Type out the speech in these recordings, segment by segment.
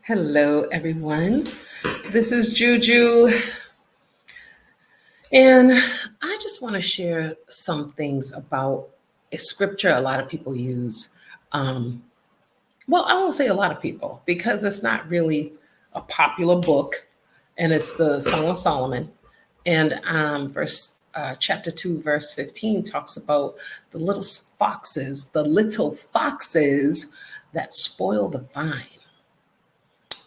Hello, everyone. This is Juju, and I just want to share some things about a scripture a lot of people use. Um, well, I won't say a lot of people because it's not really a popular book, and it's the Song of Solomon. And verse chapter 2, verse 15 talks about the little foxes that spoil the vine.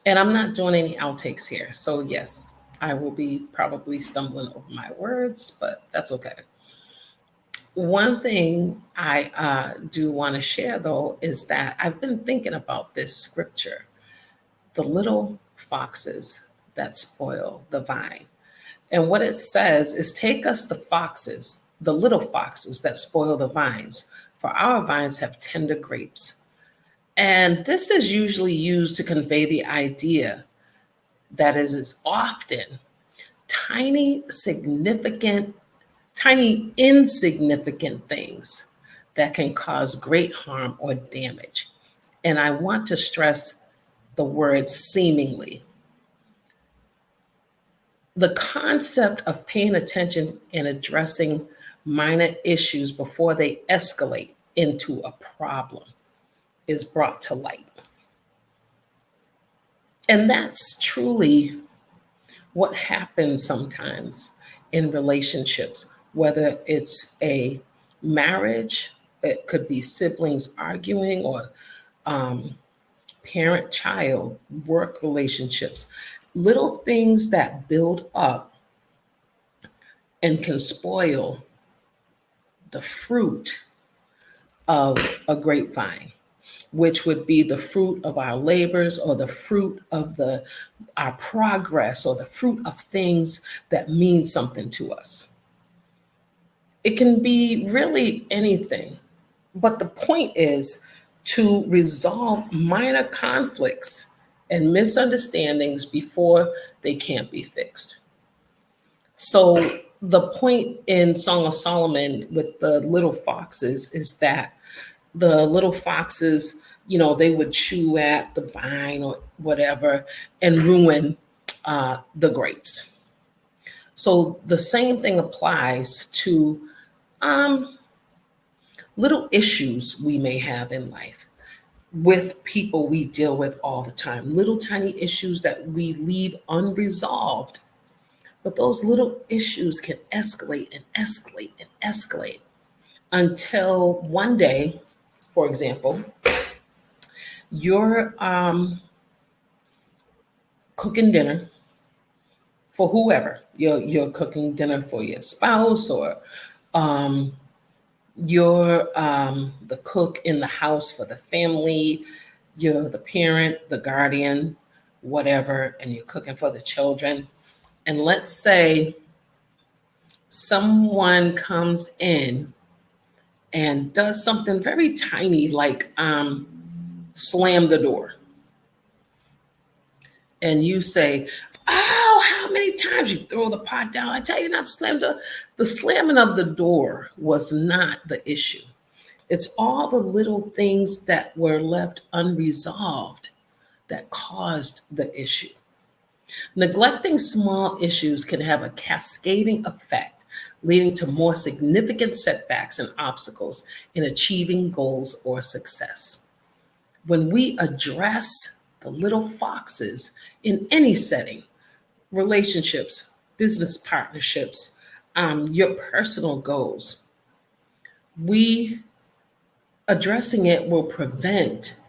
And I'm not doing any outtakes here. So, yes, I will be probably stumbling over my words, but that's okay. One thing I do want to share, though, is that I've been thinking about this scripture, the little foxes that spoil the vine. And what it says is, take us the foxes, the little foxes that spoil the vines, for our vines have tender grapes. And this is usually used to convey the idea that is often tiny, insignificant things that can cause great harm or damage. And I want to stress the word seemingly. The concept of paying attention and addressing minor issues before they escalate into a problem is brought to light. And that's truly what happens sometimes in relationships, whether it's a marriage, it could be siblings arguing, or parent child, work relationships, little things that build up and can spoil the fruit of a grapevine, which would be the fruit of our labors, or the fruit of our progress, or the fruit of things that mean something to us. It can be really anything, but the point is to resolve minor conflicts and misunderstandings before they can't be fixed. So the point in Song of Solomon with the little foxes is that the little foxes, they would chew at the vine or whatever and ruin the grapes. So the same thing applies to um, little issues we may have in life with people we deal with all the time, little tiny issues that we leave unresolved. But those little issues can escalate and escalate and escalate until one day, for example, you're cooking dinner for whoever. You're cooking dinner for your spouse, or um, you're the cook in the house for the family. You're the parent, the guardian, whatever, and you're cooking for the children. And let's say someone comes in and does something very tiny, like slam the door. And you say, "Oh, how many times you throw the pot down? I tell you not to slam the slamming of the door was not the issue. It's all the little things that were left unresolved that caused the issue. Neglecting small issues can have a cascading effect, leading to more significant setbacks and obstacles in achieving goals or success. When we address the little foxes in any setting, relationships, business partnerships, your personal goals, we addressing it will prevent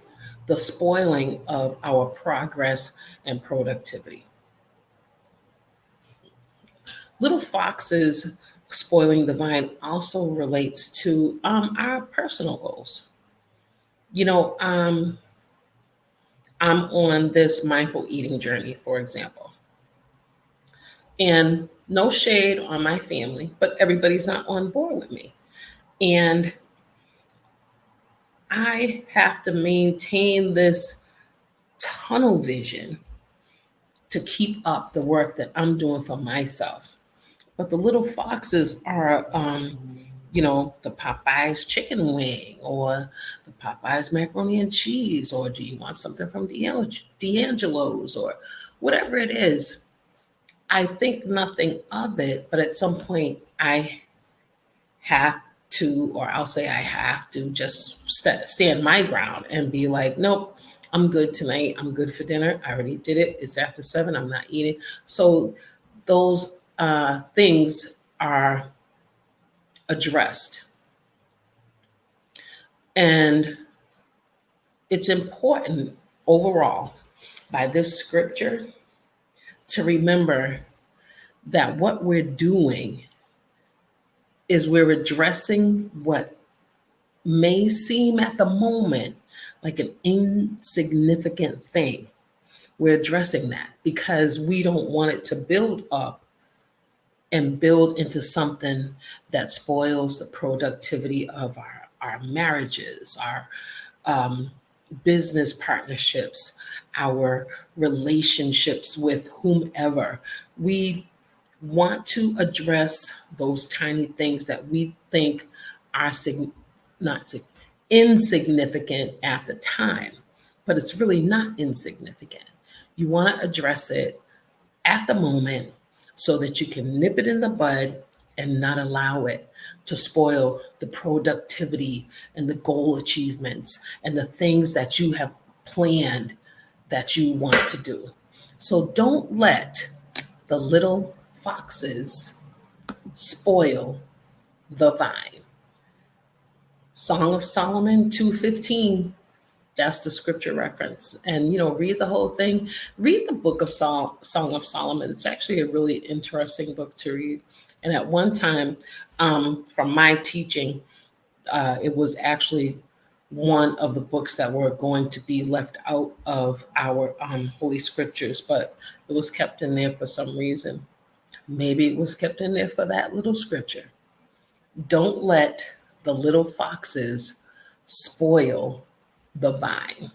the spoiling of our progress and productivity. Little foxes spoiling the vine also relates to our personal goals. You know, I'm on this mindful eating journey, for example, and no shade on my family, but everybody's not on board with me. And I have to maintain this tunnel vision to keep up the work that I'm doing for myself. But the little foxes are the Popeyes chicken wing or the Popeyes macaroni and cheese, or do you want something from D'Angelo's or whatever it is? I think nothing of it, but at some point I have to, or I'll say I have to just stand my ground and be like, nope, I'm good tonight. I'm good for dinner. I already did it. It's after 7. I'm not eating. So those things are addressed. And it's important overall by this scripture to remember that what we're doing is we're addressing what may seem at the moment like an insignificant thing. We're addressing that because we don't want it to build up and build into something that spoils the productivity of our marriages, our business partnerships, our relationships with whomever. We want to address those tiny things that we think are not insignificant at the time, but it's really not insignificant. You want to address it at the moment so that you can nip it in the bud and not allow it to spoil the productivity and the goal achievements and the things that you have planned that you want to do. So don't let the little foxes spoil the vine. Song of Solomon 2:15. That's the scripture reference. And read the whole thing. Read the book of Song of Solomon. It's actually a really interesting book to read. And at one time, from my teaching, it was actually one of the books that were going to be left out of our holy scriptures, but it was kept in there for some reason. Maybe it was kept in there for that little scripture. Don't let the little foxes spoil the vine.